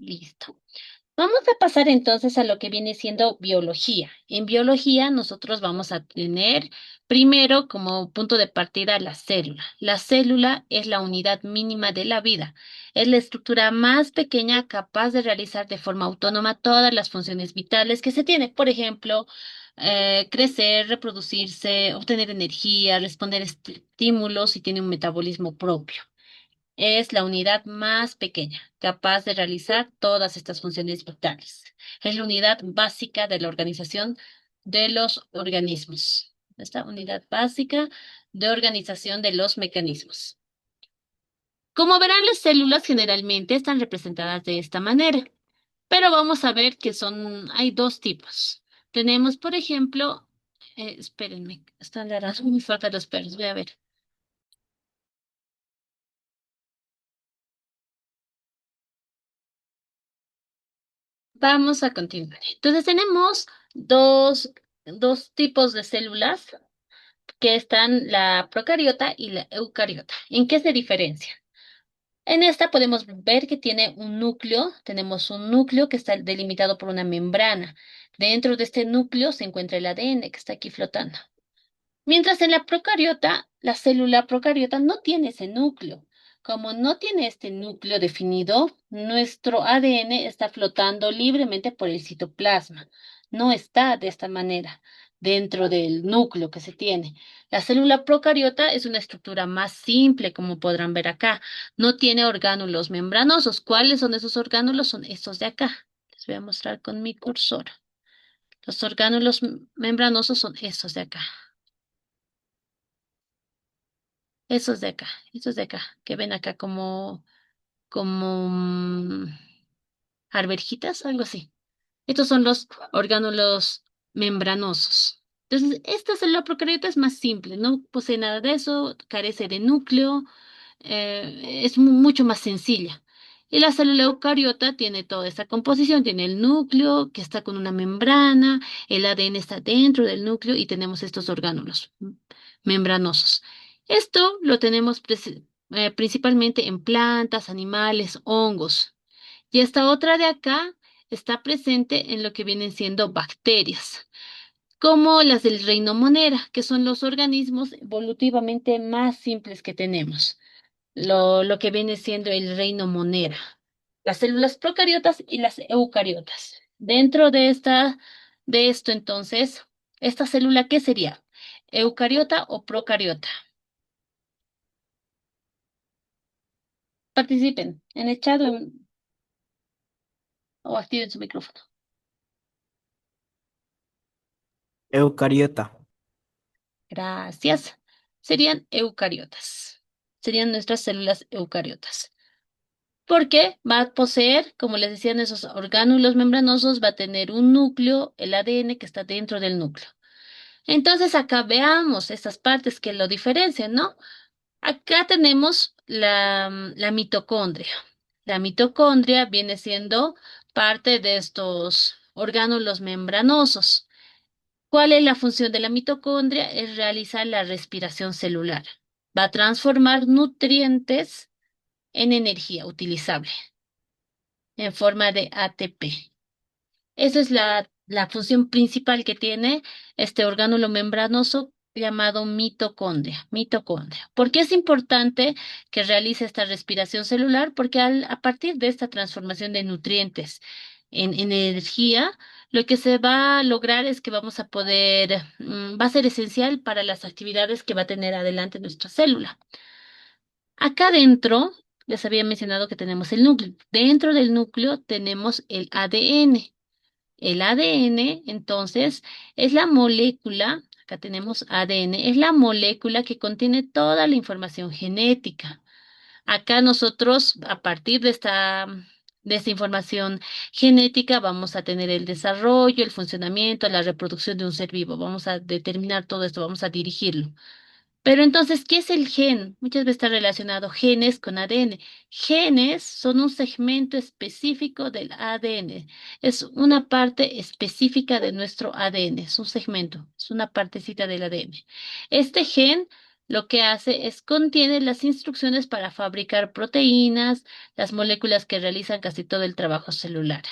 Listo. Vamos a pasar entonces a lo que viene siendo biología. En biología nosotros vamos a tener primero como punto de partida la célula. La célula es la unidad mínima de la vida. Es la estructura más pequeña capaz de realizar de forma autónoma todas las funciones vitales que se tiene. Por ejemplo, crecer, reproducirse, obtener energía, responder estímulos y tiene un metabolismo propio. Es la unidad más pequeña, capaz de realizar todas estas funciones vitales. Es la unidad básica de la organización de los organismos. Esta unidad básica de organización de los mecanismos. Como verán, las células generalmente están representadas de esta manera, pero vamos a ver que hay dos tipos. Tenemos, por ejemplo, espérenme, están ladrando muy fuerte los perros, voy a ver. Vamos a continuar. Entonces tenemos dos tipos de células que están la procariota y la eucariota. ¿En qué se diferencian? En esta podemos ver que tiene un núcleo, tenemos un núcleo que está delimitado por una membrana. Dentro de este núcleo se encuentra el ADN que está aquí flotando. Mientras en la procariota, la célula procariota no tiene ese núcleo. Como no tiene este núcleo definido, nuestro ADN está flotando libremente por el citoplasma. No está de esta manera dentro del núcleo que se tiene. La célula procariota es una estructura más simple, como podrán ver acá. No tiene orgánulos membranosos. ¿Cuáles son esos orgánulos? Son estos de acá. Les voy a mostrar con mi cursor. Los orgánulos membranosos son estos de acá. Esos de acá, que ven acá como arvejitas, algo así. Estos son los orgánulos membranosos. Entonces, esta célula procariota es más simple, no posee nada de eso, carece de núcleo, es mucho más sencilla. Y la célula eucariota tiene toda esta composición, tiene el núcleo que está con una membrana, el ADN está dentro del núcleo y tenemos estos orgánulos membranosos. Esto lo tenemos principalmente en plantas, animales, hongos. Y esta otra de acá está presente en lo que vienen siendo bacterias, como las del reino Monera, que son los organismos evolutivamente más simples que tenemos, lo que viene siendo el reino Monera, las células procariotas y las eucariotas. Dentro de esto, entonces, ¿esta célula qué sería? ¿Eucariota o procariota? Participen en el chat o activen su micrófono. Eucariota. Gracias. Serían eucariotas. Serían nuestras células eucariotas. Porque va a poseer, como les decían, esos orgánulos membranosos, va a tener un núcleo, el ADN que está dentro del núcleo. Entonces acá veamos estas partes que lo diferencian, ¿no? Acá tenemos la mitocondria. La mitocondria viene siendo parte de estos orgánulos membranosos. ¿Cuál es la función de la mitocondria? Es realizar la respiración celular. Va a transformar nutrientes en energía utilizable en forma de ATP. Esa es la función principal que tiene este orgánulo membranoso llamado mitocondria. Mitocondria. ¿Por qué es importante que realice esta respiración celular? Porque a partir de esta transformación de nutrientes en energía, lo que se va a lograr es que vamos a poder, va a ser esencial para las actividades que va a tener adelante nuestra célula. Acá dentro, les había mencionado que tenemos el núcleo. Dentro del núcleo tenemos el ADN. El ADN, entonces, es la molécula, acá tenemos ADN, es la molécula que contiene toda la información genética. Acá nosotros, a partir de esta información genética, vamos a tener el desarrollo, el funcionamiento, la reproducción de un ser vivo. Vamos a determinar todo esto, vamos a dirigirlo. Pero entonces, ¿qué es el gen? Muchas veces está relacionado genes con ADN. Genes son un segmento específico del ADN. Es una parte específica de nuestro ADN. Es un segmento, es una partecita del ADN. Este gen lo que hace es contiene las instrucciones para fabricar proteínas, las moléculas que realizan casi todo el trabajo celular.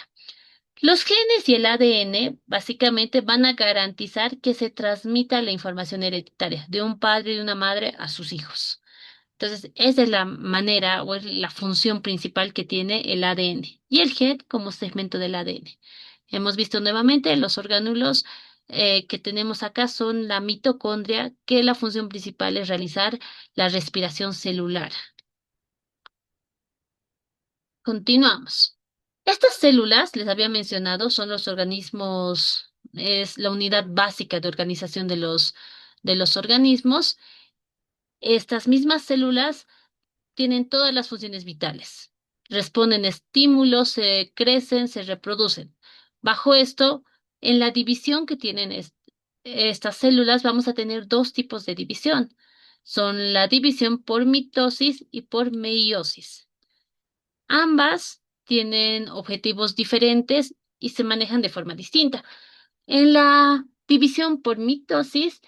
Los genes y el ADN básicamente van a garantizar que se transmita la información hereditaria de un padre y de una madre a sus hijos. Entonces, esa es la manera o es la función principal que tiene el ADN y el gen como segmento del ADN. Hemos visto nuevamente los orgánulos que tenemos acá son la mitocondria, que la función principal es realizar la respiración celular. Continuamos. Estas células, les había mencionado, son los organismos, es la unidad básica de organización de los organismos. Estas mismas células tienen todas las funciones vitales. Responden a estímulos, se crecen, se reproducen. Bajo esto, en la división que tienen estas células, vamos a tener dos tipos de división. Son la división por mitosis y por meiosis. Ambas tienen objetivos diferentes y se manejan de forma distinta. En la división por mitosis,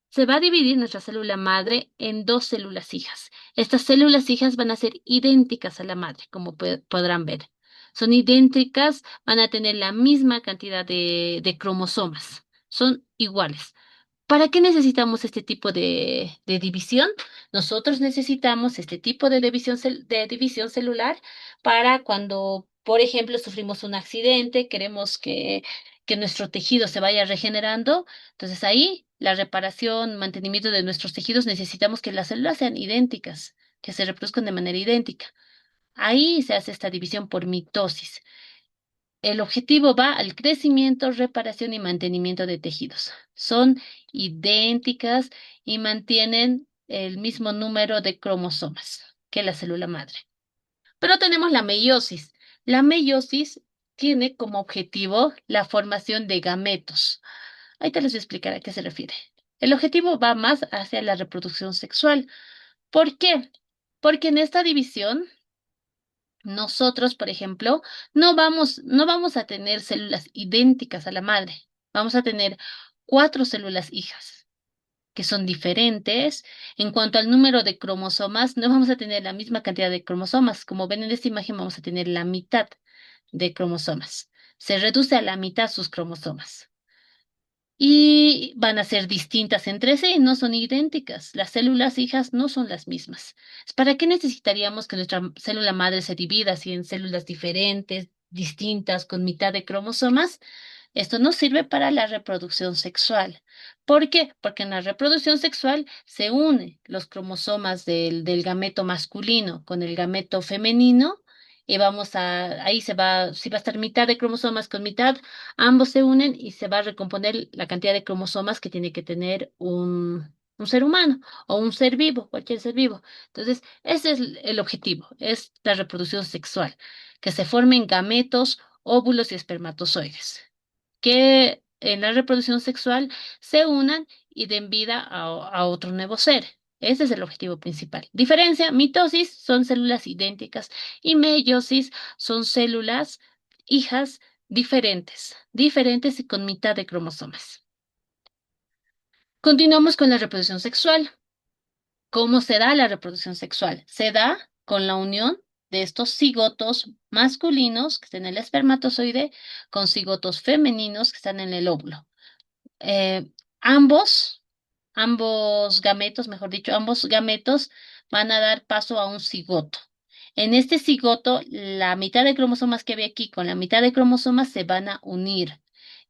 se va a dividir nuestra célula madre en dos células hijas. Estas células hijas van a ser idénticas a la madre, como podrán ver. Son idénticas, van a tener la misma cantidad de cromosomas. Son iguales. ¿Para qué necesitamos este tipo de división? Nosotros necesitamos este tipo de de división celular para cuando, por ejemplo, sufrimos un accidente, queremos que nuestro tejido se vaya regenerando. Entonces ahí la reparación, mantenimiento de nuestros tejidos, necesitamos que las células sean idénticas, que se reproduzcan de manera idéntica. Ahí se hace esta división por mitosis. El objetivo va al crecimiento, reparación y mantenimiento de tejidos. Son idénticas y mantienen el mismo número de cromosomas que la célula madre. Pero tenemos la meiosis. La meiosis tiene como objetivo la formación de gametos. Ahí te les voy a explicar a qué se refiere. El objetivo va más hacia la reproducción sexual. ¿Por qué? Porque en esta división nosotros, por ejemplo, no vamos a tener células idénticas a la madre. Vamos a tener cuatro células hijas que son diferentes. En cuanto al número de cromosomas, no vamos a tener la misma cantidad de cromosomas. Como ven en esta imagen, vamos a tener la mitad de cromosomas. Se reduce a la mitad sus cromosomas y van a ser distintas entre sí, no son idénticas. Las células hijas no son las mismas. ¿Para qué necesitaríamos que nuestra célula madre se divida así en células diferentes, distintas, con mitad de cromosomas? Esto nos sirve para la reproducción sexual. ¿Por qué? Porque en la reproducción sexual se unen los cromosomas del gameto masculino con el gameto femenino y ahí si va a estar mitad de cromosomas con mitad, ambos se unen y se va a recomponer la cantidad de cromosomas que tiene que tener un ser humano o un ser vivo, cualquier ser vivo. Entonces, ese es el objetivo, es la reproducción sexual, que se formen gametos, óvulos y espermatozoides que en la reproducción sexual se unan y den vida a otro nuevo ser. Ese es el objetivo principal. Diferencia, mitosis son células idénticas y meiosis son células hijas diferentes y con mitad de cromosomas. Continuamos con la reproducción sexual. ¿Cómo se da la reproducción sexual? Se da con la unión de estos cigotos masculinos que están en el espermatozoide con cigotos femeninos que están en el óvulo. eh, ambos, ambos gametos, mejor dicho, ambos gametos van a dar paso a un cigoto. En este cigoto, la mitad de cromosomas que ve aquí con la mitad de cromosomas se van a unir.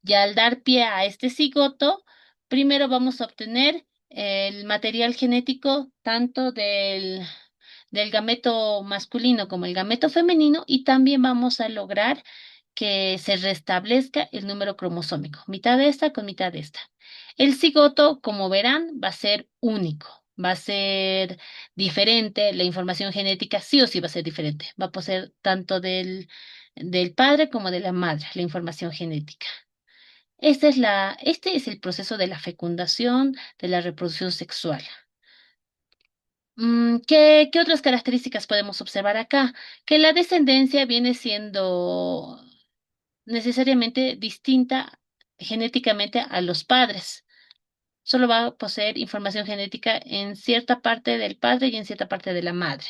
Y al dar pie a este cigoto, primero vamos a obtener el material genético tanto del gameto masculino como el gameto femenino y también vamos a lograr que se restablezca el número cromosómico, mitad de esta con mitad de esta. El cigoto, como verán, va a ser único, va a ser diferente, la información genética sí o sí va a ser diferente, va a poseer tanto del padre como de la madre, la información genética. Este es el proceso de la fecundación, de la reproducción sexual. ¿Qué otras características podemos observar acá? Que la descendencia viene siendo necesariamente distinta genéticamente a los padres. solo va a poseer información genética en cierta parte del padre y en cierta parte de la madre.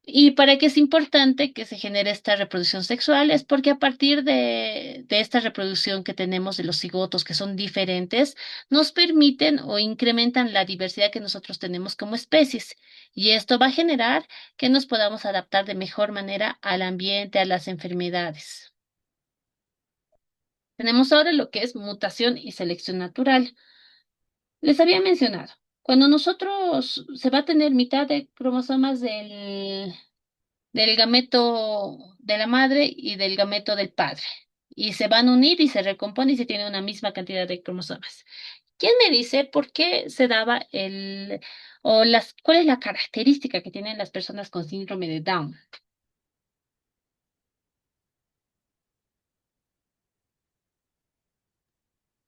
¿Y para qué es importante que se genere esta reproducción sexual? Es porque a partir de esta reproducción que tenemos de los cigotos, que son diferentes, nos permiten o incrementan la diversidad que nosotros tenemos como especies. Y esto va a generar que nos podamos adaptar de mejor manera al ambiente, a las enfermedades. Tenemos ahora lo que es mutación y selección natural. Les había mencionado, cuando nosotros se va a tener mitad de cromosomas del gameto de la madre y del gameto del padre. Y se van a unir y se recompone y se tiene una misma cantidad de cromosomas. ¿Quién me dice por qué se daba cuál es la característica que tienen las personas con síndrome de Down?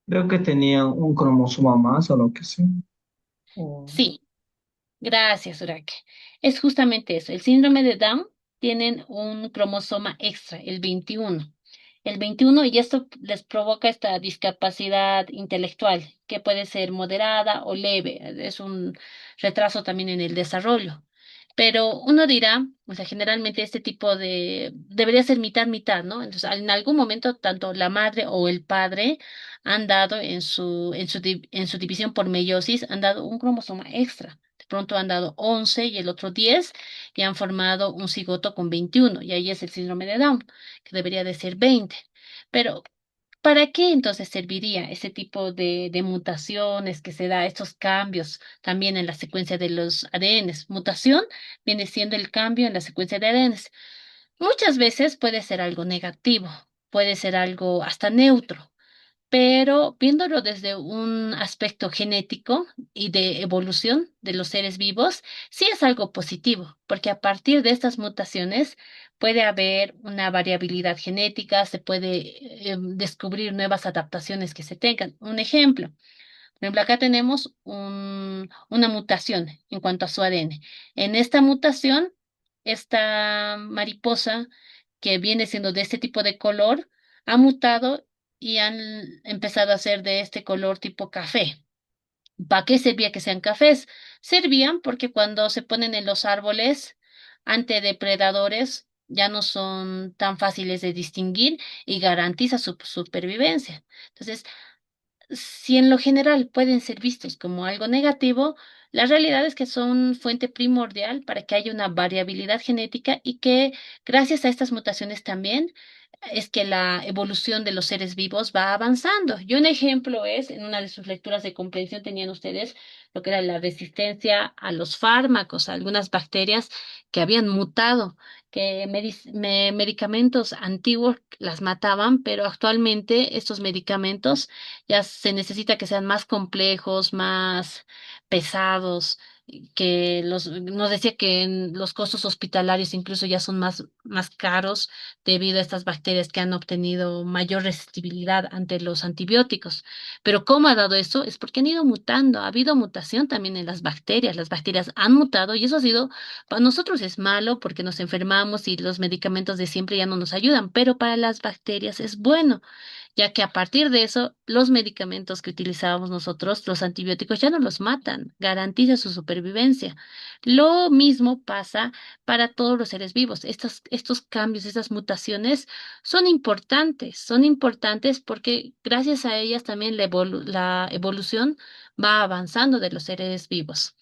Creo que tenían un cromosoma más o lo que sea. O- Sí, gracias, Urake. Es justamente eso. El síndrome de Down tienen un cromosoma extra, el 21. El 21, y esto les provoca esta discapacidad intelectual, que puede ser moderada o leve. Es un retraso también en el desarrollo. Pero uno dirá, o sea, generalmente este tipo debería ser mitad, mitad, ¿no? Entonces, en algún momento, tanto la madre o el padre han dado en su división por meiosis, han dado un cromosoma extra. De pronto han dado 11 y el otro 10 y han formado un cigoto con 21 y ahí es el síndrome de Down, que debería de ser 20. Pero, ¿para qué entonces serviría ese tipo de mutaciones que se da, estos cambios también en la secuencia de los ADNs? Mutación viene siendo el cambio en la secuencia de ADNs. Muchas veces puede ser algo negativo, puede ser algo hasta neutro. Pero viéndolo desde un aspecto genético y de evolución de los seres vivos, sí es algo positivo, porque a partir de estas mutaciones puede haber una variabilidad genética, se puede descubrir nuevas adaptaciones que se tengan. Un ejemplo. Por ejemplo, acá tenemos una mutación en cuanto a su ADN. En esta mutación, esta mariposa que viene siendo de este tipo de color ha mutado y han empezado a ser de este color tipo café. ¿Para qué servía que sean cafés? Servían porque cuando se ponen en los árboles ante depredadores ya no son tan fáciles de distinguir y garantiza su supervivencia. Entonces, si en lo general pueden ser vistos como algo negativo, la realidad es que son fuente primordial para que haya una variabilidad genética y que gracias a estas mutaciones también es que la evolución de los seres vivos va avanzando. Y un ejemplo es, en una de sus lecturas de comprensión tenían ustedes lo que era la resistencia a los fármacos, a algunas bacterias que habían mutado, que medicamentos antiguos las mataban, pero actualmente estos medicamentos ya se necesita que sean más complejos, más pesados, que nos decía que los costos hospitalarios incluso ya son más caros debido a estas bacterias que han obtenido mayor resistibilidad ante los antibióticos. Pero ¿cómo ha dado eso? Es porque han ido mutando, ha habido mutación también en las bacterias han mutado y eso ha sido, para nosotros es malo porque nos enfermamos y los medicamentos de siempre ya no nos ayudan, pero para las bacterias es bueno ya que a partir de eso, los medicamentos que utilizábamos nosotros, los antibióticos, ya no los matan, garantiza su supervivencia. Lo mismo pasa para todos los seres vivos. Estos cambios, estas mutaciones son importantes porque gracias a ellas también la evolución va avanzando de los seres vivos.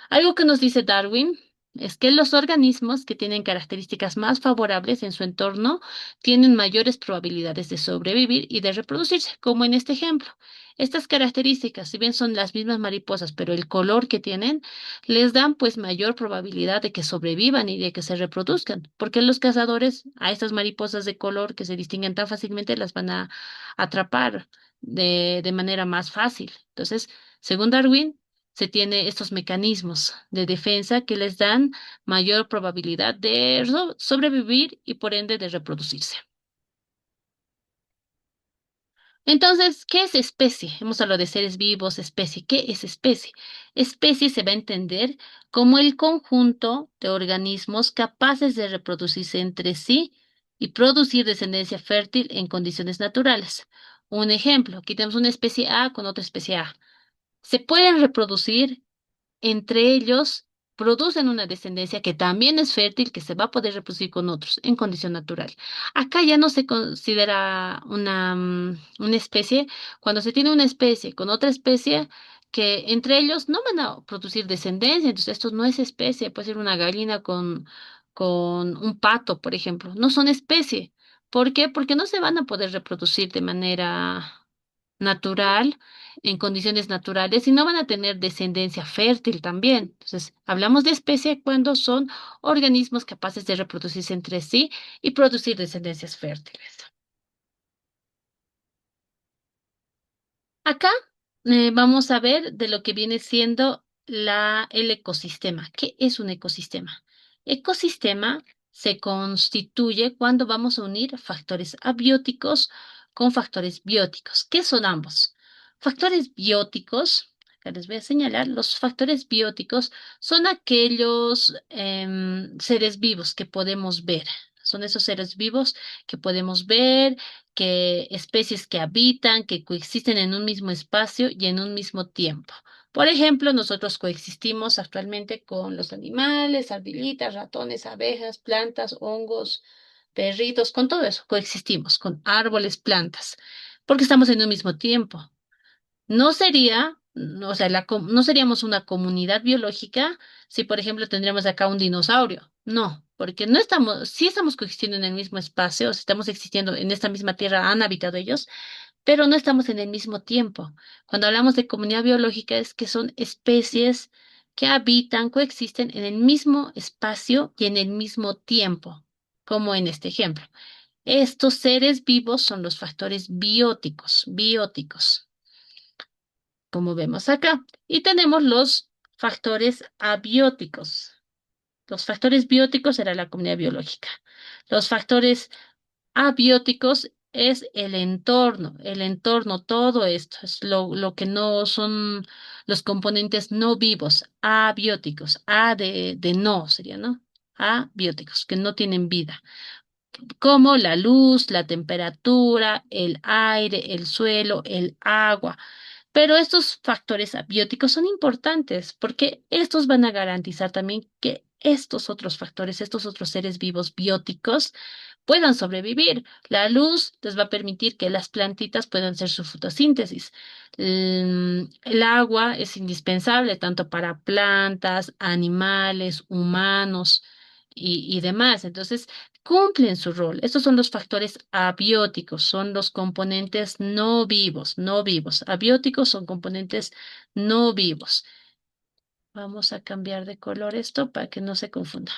Algo que nos dice Darwin es que los organismos que tienen características más favorables en su entorno tienen mayores probabilidades de sobrevivir y de reproducirse, como en este ejemplo. Estas características, si bien son las mismas mariposas, pero el color que tienen, les dan pues mayor probabilidad de que sobrevivan y de que se reproduzcan, porque los cazadores a estas mariposas de color que se distinguen tan fácilmente las van a atrapar de manera más fácil. Entonces, según Darwin, se tiene estos mecanismos de defensa que les dan mayor probabilidad de sobrevivir y por ende de reproducirse. Entonces, ¿qué es especie? Hemos hablado de seres vivos, especie. ¿Qué es especie? Especie se va a entender como el conjunto de organismos capaces de reproducirse entre sí y producir descendencia fértil en condiciones naturales. Un ejemplo, aquí tenemos una especie A con otra especie A. se pueden reproducir entre ellos, producen una descendencia que también es fértil, que se va a poder reproducir con otros en condición natural. Acá ya no se considera una especie, cuando se tiene una especie con otra especie, que entre ellos no van a producir descendencia, entonces esto no es especie, puede ser una gallina con un pato, por ejemplo, no son especie. ¿Por qué? Porque no se van a poder reproducir de manera natural, en condiciones naturales, y no van a tener descendencia fértil también. Entonces, hablamos de especie cuando son organismos capaces de reproducirse entre sí y producir descendencias fértiles. Acá vamos a ver de lo que viene siendo el ecosistema. ¿Qué es un ecosistema? Ecosistema se constituye cuando vamos a unir factores abióticos con factores bióticos. ¿Qué son ambos? Factores bióticos, acá les voy a señalar, los factores bióticos son aquellos seres vivos que podemos ver. Son esos seres vivos que podemos ver, que especies que habitan, que coexisten en un mismo espacio y en un mismo tiempo. Por ejemplo, nosotros coexistimos actualmente con los animales, ardillitas, ratones, abejas, plantas, hongos, perritos, con todo eso coexistimos, con árboles, plantas, porque estamos en un mismo tiempo. No sería, no, o sea, no seríamos una comunidad biológica si, por ejemplo, tendríamos acá un dinosaurio. No, porque no estamos, sí estamos coexistiendo en el mismo espacio, o sea, estamos existiendo en esta misma tierra, han habitado ellos, pero no estamos en el mismo tiempo. Cuando hablamos de comunidad biológica es que son especies que habitan, coexisten en el mismo espacio y en el mismo tiempo, como en este ejemplo. Estos seres vivos son los factores bióticos como vemos acá. Y tenemos los factores abióticos. Los factores bióticos era la comunidad biológica. Los factores abióticos es el entorno, todo esto es lo que no son los componentes no vivos, abióticos, A de no sería, ¿no? Abióticos, que no tienen vida, como la luz, la temperatura, el aire, el suelo, el agua. Pero estos factores abióticos son importantes porque estos van a garantizar también que estos otros factores, estos otros seres vivos bióticos puedan sobrevivir. La luz les va a permitir que las plantitas puedan hacer su fotosíntesis. El agua es indispensable tanto para plantas, animales, humanos y demás. Entonces, cumplen su rol. Estos son los factores abióticos, son los componentes no vivos, no vivos. Abióticos son componentes no vivos. Vamos a cambiar de color esto para que no se confunda.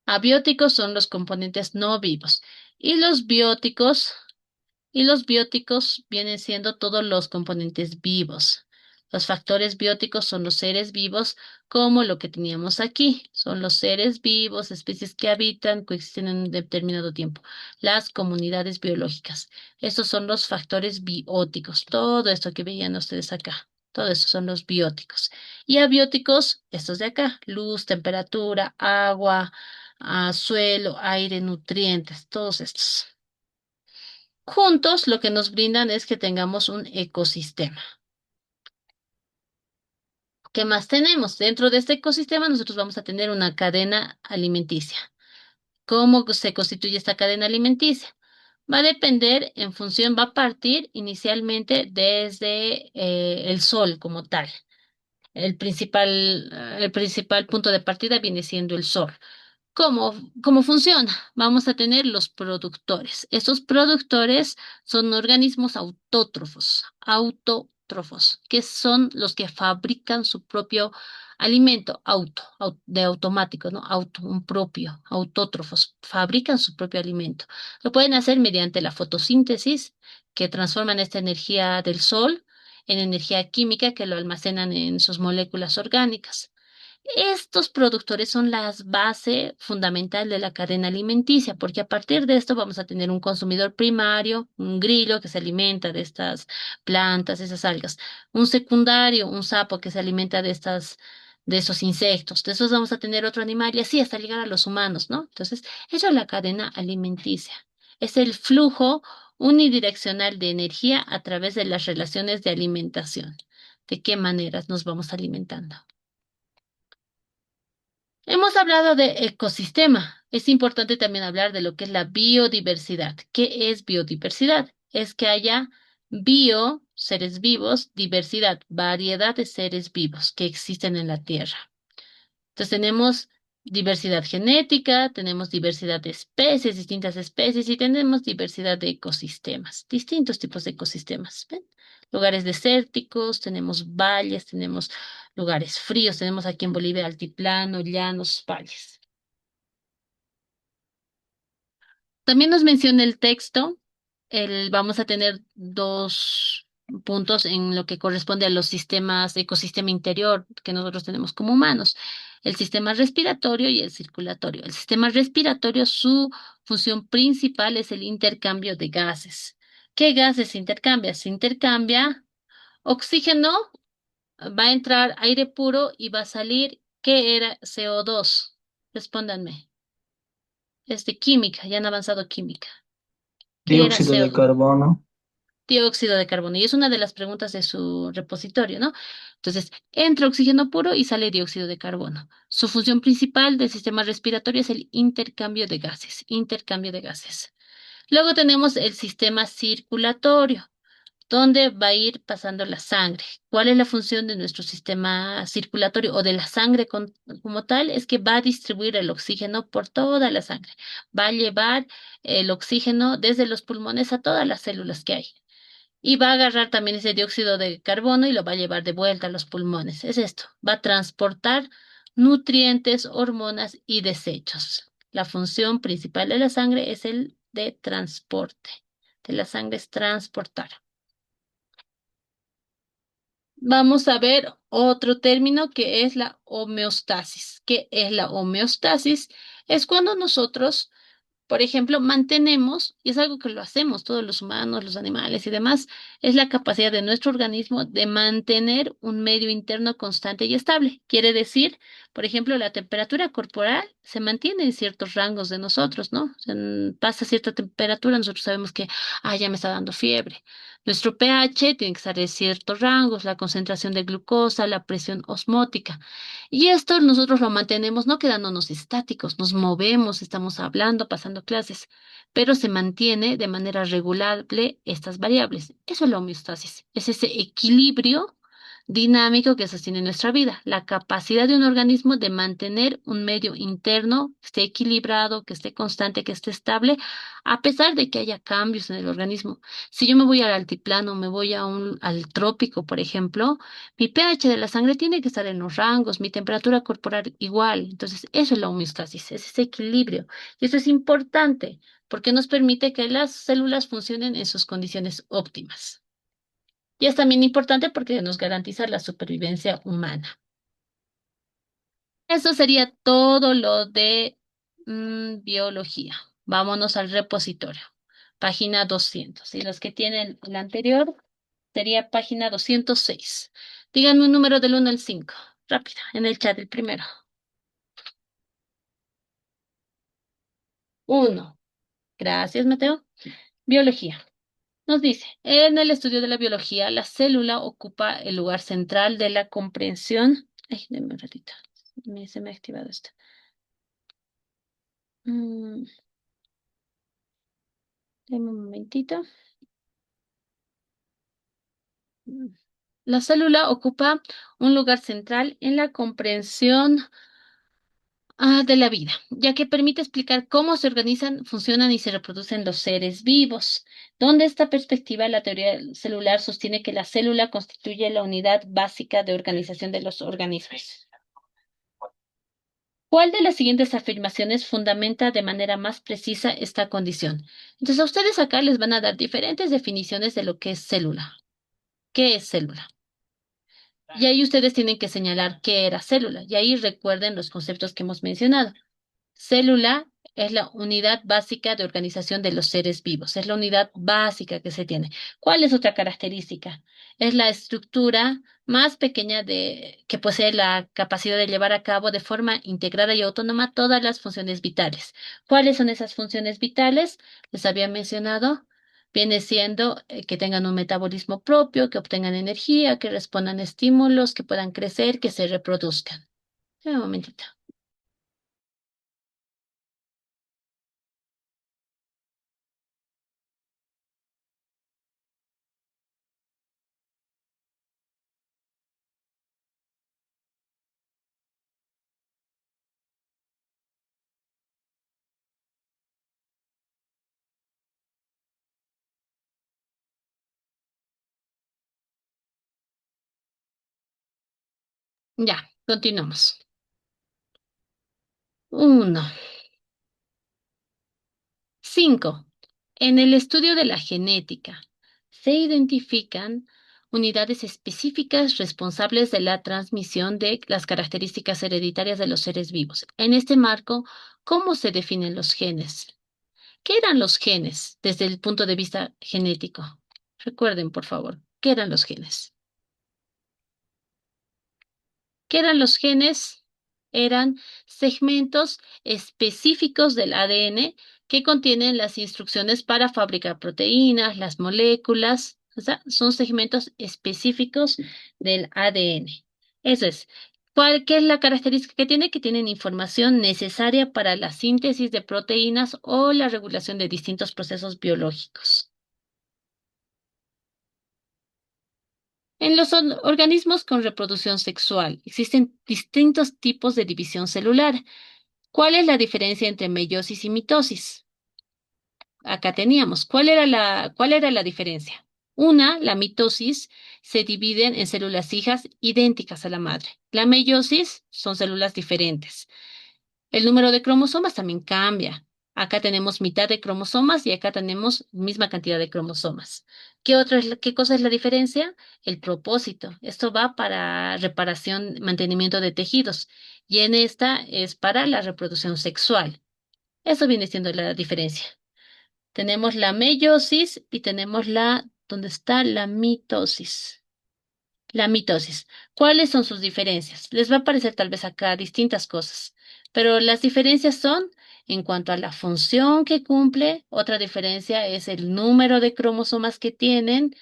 Abióticos son los componentes no vivos y los bióticos vienen siendo todos los componentes vivos. Los factores bióticos son los seres vivos como lo que teníamos aquí. Son los seres vivos, especies que habitan, coexisten en un determinado tiempo. Las comunidades biológicas. Estos son los factores bióticos. Todo esto que veían ustedes acá. Todo eso son los bióticos. Y abióticos, estos de acá. Luz, temperatura, agua, suelo, aire, nutrientes. Todos estos. Juntos lo que nos brindan es que tengamos un ecosistema. ¿Qué más tenemos? Dentro de este ecosistema nosotros vamos a tener una cadena alimenticia. ¿Cómo se constituye esta cadena alimenticia? Va a depender en función, va a partir inicialmente desde el sol como tal. El principal punto de partida viene siendo el sol. ¿Cómo funciona? Vamos a tener los productores. Estos productores son organismos autótrofos, que son los que fabrican su propio alimento, de automático, ¿no? Un propio, autótrofos, fabrican su propio alimento. Lo pueden hacer mediante la fotosíntesis, que transforman esta energía del sol en energía química que lo almacenan en sus moléculas orgánicas. Estos productores son la base fundamental de la cadena alimenticia, porque a partir de esto vamos a tener un consumidor primario, un grillo que se alimenta de estas plantas, esas algas, un secundario, un sapo que se alimenta de esos insectos, de esos vamos a tener otro animal y así hasta llegar a los humanos, ¿no? Entonces, eso es la cadena alimenticia. Es el flujo unidireccional de energía a través de las relaciones de alimentación. ¿De qué maneras nos vamos alimentando? Hemos hablado de ecosistema. Es importante también hablar de lo que es la biodiversidad. ¿Qué es biodiversidad? Es que haya seres vivos, diversidad, variedad de seres vivos que existen en la Tierra. Entonces tenemos diversidad genética, tenemos diversidad de especies, distintas especies, y tenemos diversidad de ecosistemas, distintos tipos de ecosistemas. ¿Ven? Lugares desérticos, tenemos valles, tenemos lugares fríos, tenemos aquí en Bolivia altiplano, llanos, valles. También nos menciona el texto, vamos a tener dos puntos en lo que corresponde a los sistemas, ecosistema interior que nosotros tenemos como humanos, el sistema respiratorio y el circulatorio. El sistema respiratorio, su función principal es el intercambio de gases. ¿Qué gases se intercambia? Se intercambia oxígeno, va a entrar aire puro y va a salir, ¿qué era CO2? Respóndanme. Es de química, ya han avanzado química. ¿Qué era Dióxido de CO2? carbono. Dióxido de carbono. Y es una de las preguntas de su repositorio, ¿no? Entonces, entra oxígeno puro y sale dióxido de carbono. Su función principal del sistema respiratorio es el intercambio de gases, intercambio de gases. Luego tenemos el sistema circulatorio, donde va a ir pasando la sangre. ¿Cuál es la función de nuestro sistema circulatorio o de la sangre como tal? Es que va a distribuir el oxígeno por toda la sangre. Va a llevar el oxígeno desde los pulmones a todas las células que hay. Y va a agarrar también ese dióxido de carbono y lo va a llevar de vuelta a los pulmones. Es esto, va a transportar nutrientes, hormonas y desechos. La función principal de la sangre es el de transporte. De la sangre es transportar. Vamos a ver otro término que es la homeostasis. ¿Qué es la homeostasis? Es cuando nosotros, por ejemplo, mantenemos, y es algo que lo hacemos todos los humanos, los animales y demás, es la capacidad de nuestro organismo de mantener un medio interno constante y estable. Quiere decir, por ejemplo, la temperatura corporal se mantiene en ciertos rangos de nosotros, ¿no? O sea, pasa cierta temperatura, nosotros sabemos que, ya me está dando fiebre. Nuestro pH tiene que estar en ciertos rangos, la concentración de glucosa, la presión osmótica. Y esto nosotros lo mantenemos no quedándonos estáticos, nos movemos, estamos hablando, pasando clases, pero se mantiene de manera regulable estas variables. Eso es la homeostasis, es ese equilibrio dinámico que sostiene nuestra vida, la capacidad de un organismo de mantener un medio interno que esté equilibrado, que esté constante, que esté estable, a pesar de que haya cambios en el organismo. Si yo me voy al altiplano, me voy al trópico, por ejemplo, mi pH de la sangre tiene que estar en los rangos, mi temperatura corporal igual. Entonces, eso es la homeostasis, es ese equilibrio. Y eso es importante porque nos permite que las células funcionen en sus condiciones óptimas. Y es también importante porque nos garantiza la supervivencia humana. Eso sería todo lo de biología. Vámonos al repositorio. Página 200. Y los que tienen el anterior sería página 206. Díganme un número del 1 al 5. Rápido, en el chat el primero. 1. Gracias, Mateo. Biología. Nos dice, en el estudio de la biología, la célula ocupa el lugar central de la comprensión. Ay, denme un ratito. Se me ha activado esto. Mm, Denme un momentito. Mm. La célula ocupa un lugar central en la comprensión de la vida, ya que permite explicar cómo se organizan, funcionan y se reproducen los seres vivos. Donde esta perspectiva, la teoría celular sostiene que la célula constituye la unidad básica de organización de los organismos. ¿Cuál de las siguientes afirmaciones fundamenta de manera más precisa esta condición? Entonces, a ustedes acá les van a dar diferentes definiciones de lo que es célula. ¿Qué es célula? Y ahí ustedes tienen que señalar qué era célula. Y ahí recuerden los conceptos que hemos mencionado. Célula es la unidad básica de organización de los seres vivos. Es la unidad básica que se tiene. ¿Cuál es otra característica? Es la estructura más pequeña que posee la capacidad de llevar a cabo de forma integrada y autónoma todas las funciones vitales. ¿Cuáles son esas funciones vitales? Les había mencionado. Viene siendo que tengan un metabolismo propio, que obtengan energía, que respondan a estímulos, que puedan crecer, que se reproduzcan. Un momentito. Ya, continuamos. Uno. Cinco. En el estudio de la genética se identifican unidades específicas responsables de la transmisión de las características hereditarias de los seres vivos. En este marco, ¿cómo se definen los genes? ¿Qué eran los genes desde el punto de vista genético? Recuerden, por favor, ¿qué eran los genes? ¿Qué eran los genes? Eran segmentos específicos del ADN que contienen las instrucciones para fabricar proteínas, las moléculas, o sea, son segmentos específicos del ADN. Eso es. ¿Qué es la característica que tiene? Que tienen información necesaria para la síntesis de proteínas o la regulación de distintos procesos biológicos. En los organismos con reproducción sexual existen distintos tipos de división celular. ¿Cuál es la diferencia entre meiosis y mitosis? Acá teníamos. ¿Cuál era la diferencia? Una, la mitosis, se dividen en células hijas idénticas a la madre. La meiosis son células diferentes. El número de cromosomas también cambia. Acá tenemos mitad de cromosomas y acá tenemos misma cantidad de cromosomas. ¿Qué cosa es la diferencia? El propósito. Esto va para reparación, mantenimiento de tejidos y en esta es para la reproducción sexual. Eso viene siendo la diferencia. Tenemos la meiosis y tenemos ¿dónde está la mitosis? La mitosis. ¿Cuáles son sus diferencias? Les va a parecer tal vez acá distintas cosas, pero las diferencias son en cuanto a la función que cumple, otra diferencia es el número de cromosomas que tienen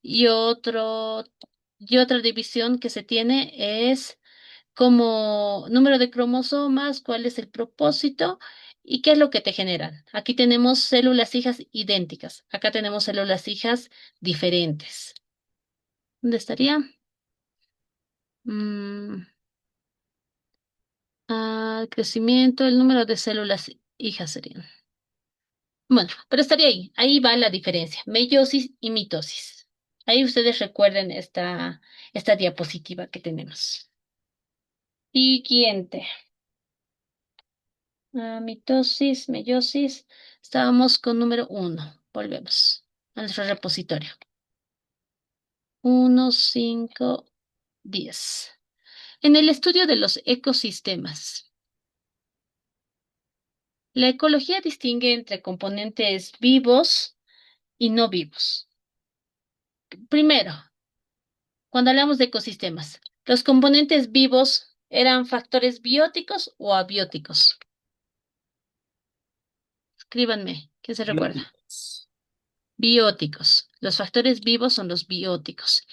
y otra división que se tiene es como número de cromosomas, cuál es el propósito y qué es lo que te generan. Aquí tenemos células hijas idénticas, acá tenemos células hijas diferentes. ¿Dónde estaría? Mm, crecimiento, el número de células hijas serían. Bueno, pero estaría ahí. Ahí va la diferencia. Meiosis y mitosis. Ahí ustedes recuerden esta diapositiva que tenemos. Siguiente. Mitosis, meiosis. Estábamos con número uno. Volvemos a nuestro repositorio. 1, 5, 10. En el estudio de los ecosistemas, la ecología distingue entre componentes vivos y no vivos. Primero, cuando hablamos de ecosistemas, ¿los componentes vivos eran factores bióticos o abióticos? Escríbanme, ¿quién se recuerda? Bióticos. Bióticos. Los factores vivos son los bióticos.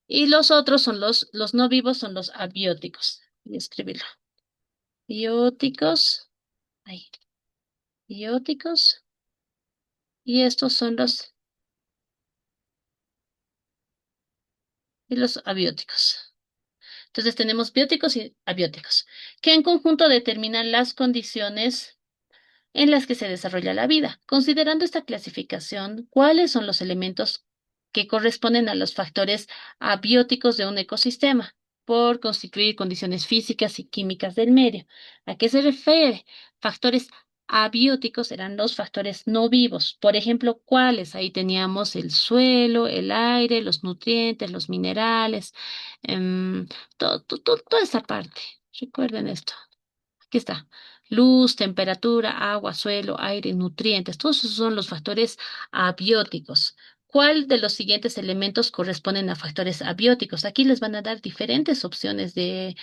Y los otros son los no vivos son los abióticos. Voy a escribirlo. Bióticos. Ahí. Bióticos. Y estos son los abióticos. Entonces tenemos bióticos y abióticos, que en conjunto determinan las condiciones en las que se desarrolla la vida. Considerando esta clasificación, ¿cuáles son los elementos que corresponden a los factores abióticos de un ecosistema por constituir condiciones físicas y químicas del medio? ¿A qué se refiere? Factores abióticos eran los factores no vivos. Por ejemplo, ¿cuáles? Ahí teníamos el suelo, el aire, los nutrientes, los minerales, toda esa parte. Recuerden esto. Aquí está. Luz, temperatura, agua, suelo, aire, nutrientes. Todos esos son los factores abióticos. ¿Cuál de los siguientes elementos corresponden a factores abióticos? Aquí les van a dar diferentes opciones de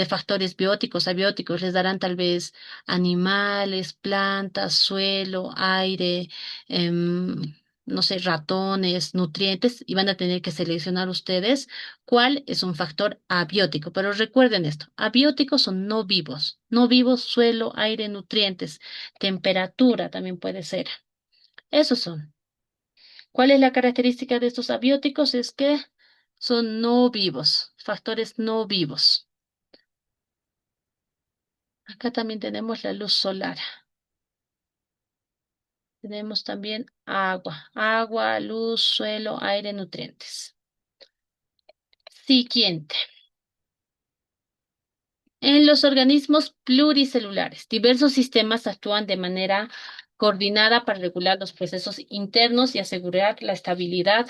factores bióticos, abióticos. Les darán tal vez animales, plantas, suelo, aire. em, no sé, ratones, nutrientes, y van a tener que seleccionar ustedes cuál es un factor abiótico. Pero recuerden esto, abióticos son no vivos, no vivos, suelo, aire, nutrientes, temperatura también puede ser. Esos son. ¿Cuál es la característica de estos abióticos? Es que son no vivos, factores no vivos. Acá también tenemos la luz solar. Tenemos también agua, luz, suelo, aire, nutrientes. Siguiente. En los organismos pluricelulares, diversos sistemas actúan de manera coordinada para regular los procesos internos y asegurar la estabilidad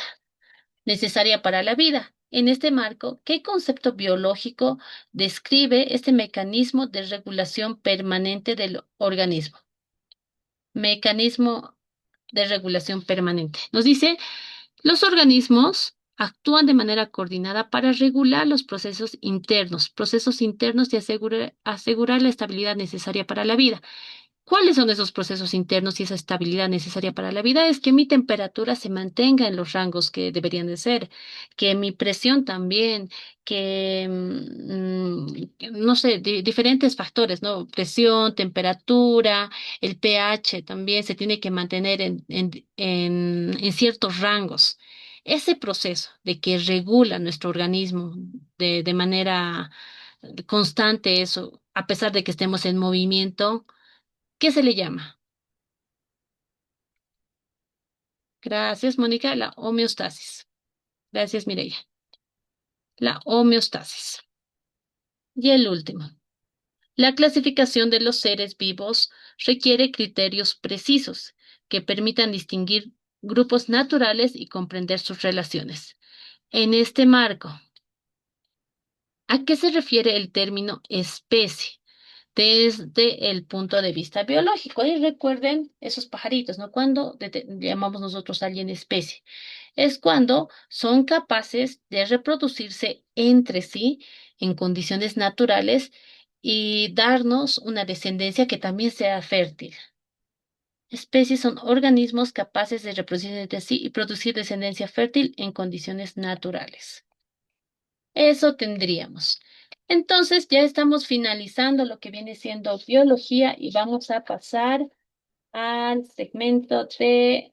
necesaria para la vida. En este marco, ¿qué concepto biológico describe este mecanismo de regulación permanente del organismo? Mecanismo de regulación permanente. Nos dice, los organismos actúan de manera coordinada para regular los procesos internos y asegurar la estabilidad necesaria para la vida. ¿Cuáles son esos procesos internos y esa estabilidad necesaria para la vida? Es que mi temperatura se mantenga en los rangos que deberían de ser, que mi presión también, que, no sé, diferentes factores, ¿no? Presión, temperatura, el pH también se tiene que mantener en ciertos rangos. Ese proceso de que regula nuestro organismo de manera constante, eso, a pesar de que estemos en movimiento, ¿qué se le llama? Gracias, Mónica. La homeostasis. Gracias, Mireia. La homeostasis. Y el último. La clasificación de los seres vivos requiere criterios precisos que permitan distinguir grupos naturales y comprender sus relaciones. En este marco, ¿a qué se refiere el término especie? Desde el punto de vista biológico. Y recuerden esos pajaritos, ¿no? Cuando llamamos nosotros a alguien especie. Es cuando son capaces de reproducirse entre sí en condiciones naturales y darnos una descendencia que también sea fértil. Especies son organismos capaces de reproducirse entre sí y producir descendencia fértil en condiciones naturales. Eso tendríamos. Entonces ya estamos finalizando lo que viene siendo biología y vamos a pasar al segmento de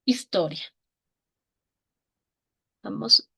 historia. Vamos.